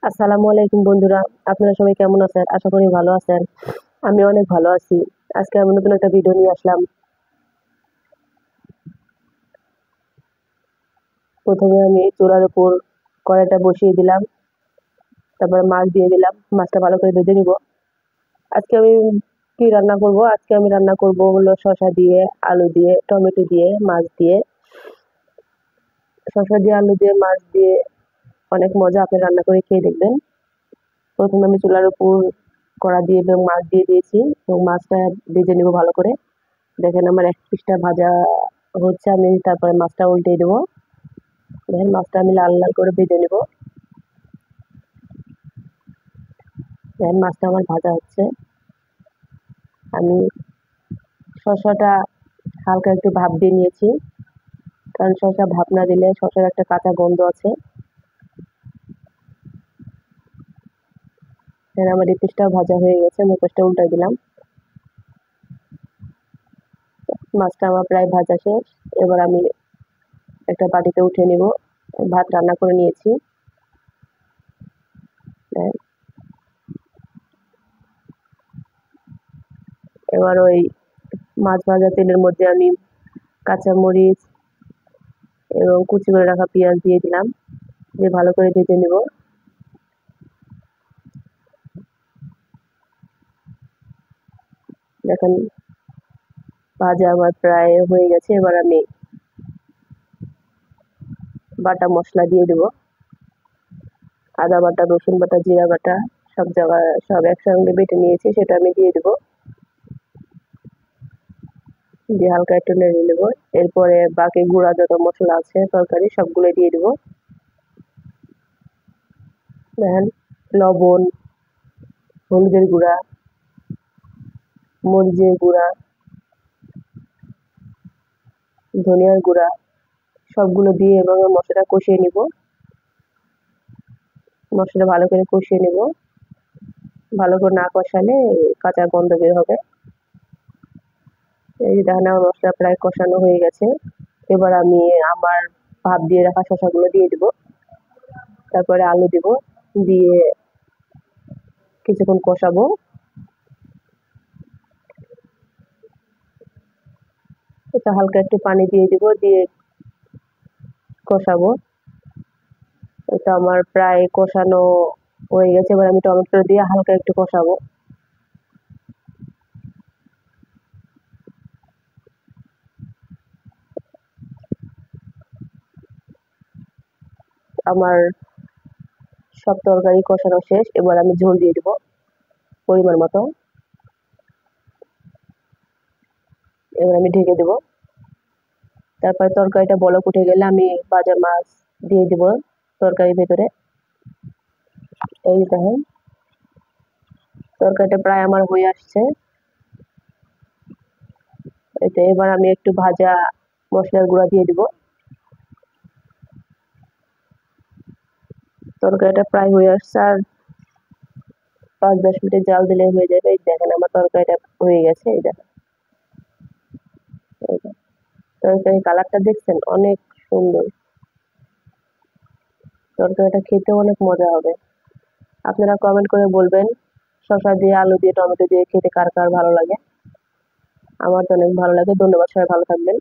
আসসালামু আলাইকুম বন্ধুরা। আপনারা সবাই কেমন আছেন? আশা করি ভালো আছেন। আমি অনেক ভালো আছি। আজকে আমি নতুন একটা ভিডিও নিয়ে আসলাম। প্রথমে আমি চুলার উপর কড়াইটা বসিয়ে দিলাম। তারপরে মাছ দিয়ে দিলাম। মাছটা ভালো করে ভেজে নিব। আজকে আমি কি রান্না করব? আজকে আমি রান্না করব হলো শসা দিয়ে, আলু দিয়ে, টমেটো দিয়ে, মাছ দিয়ে। শসা দিয়ে, আলু দিয়ে, মাছ দিয়ে অনেক মজা। আপনি রান্না করে খেয়ে দেখবেন। প্রথমে আমি চুলার উপর কড়া দিয়ে এবং মাছ দিয়ে দিয়েছি এবং মাছটা ভেজে নিব ভালো করে। দেখেন আমার এক পিসটা ভাজা হচ্ছে, আমি তারপরে মাছটা উল্টে দেবো। দেখেন মাছটা আমি লাল লাল করে ভেজে নেব। দেখেন মাছটা আমার ভাজা হচ্ছে। আমি শসাটা হালকা একটু ভাপ দিয়ে নিয়েছি, কারণ শসা ভাপ না দিলে শসার একটা কাঁচা গন্ধ আছে। দেখেন আমার এই পিসটাও ভাজা হয়ে গেছে, আমি পিসটা উল্টে দিলাম। মাছটা আমার প্রায় ভাজা শেষ। এবার আমি একটা বাটিতে উঠে নিব। ভাত রান্না করে নিয়েছি। এবার ওই মাছ ভাজা তেলের মধ্যে আমি কাঁচামরিচ এবং কুচি করে রাখা পেঁয়াজ দিয়ে দিলাম, দিয়ে ভালো করে ভেজে নেব। দেখেন ভাজা আমার প্রায় হয়ে গেছে। এবার আমি বাটা মশলা দিয়ে দেব। আদা বাটা, রসুন বাটা, জিরা বাটা সব জায়গায় সব একসঙ্গে বেটে নিয়েছি, সেটা আমি দিয়ে দেব। দিয়ে হালকা একটু নেড়ে নেব। এরপরে বাকি গুঁড়া যত মশলা আছে তরকারি সবগুলো দিয়ে দেব। দেখেন লবণ, হলুদের গুঁড়া, মরিচের গুঁড়া, ধনিয়ার গুঁড়া সবগুলো দিয়ে এবং মশলাটা কষিয়ে নিব। মশলা ভালো করে কষিয়ে নেব। ভালো করে না কষালে কাঁচা গন্ধ বের হবে। এই যে দেখেন আমার মশলা প্রায় কষানো হয়ে গেছে। এবার আমি আমার ভাপ দিয়ে রাখা শসাগুলো দিয়ে দেব। তারপরে আলু দেব, দিয়ে কিছুক্ষণ কষাবো। এটা হালকা একটু পানি দিয়ে দিব, দিয়ে কষাবো। এটা আমার প্রায় কষানো হয়ে গেছে। এবার আমি টমেটো দিয়ে হালকা একটু কষাবো। আমার সব তরকারি কষানো শেষ। এবার আমি ঝোল দিয়ে দেব পরিমাণ মতো। এবার আমি ঢেকে দেব। তারপরে তরকারিটা বলক উঠে গেলে আমি ভাজা মাছ দিয়ে দেব তরকারির ভেতরে। এই দেখেন তরকারিটা প্রায় আমার হয়ে আসছে। এতে এবার আমি একটু ভাজা মশলার গুঁড়া দিয়ে দিব। তরকারিটা প্রায় হয়ে আসছে, আর 5-10 মিনিট জাল দিলে হয়ে যাবে। এই দেখেন আমার তরকারিটা হয়ে গেছে। এই দেখেন তরকারির কালারটা দেখছেন, অনেক সুন্দর। তরকারিটা খেতে অনেক মজা হবে। আপনারা কমেন্ট করে বলবেন শসা দিয়ে, আলু দিয়ে, টমেটো দিয়ে খেতে কার কার ভালো লাগে। আমার তো অনেক ভালো লাগে। ধন্যবাদ, সবাই ভালো থাকবেন।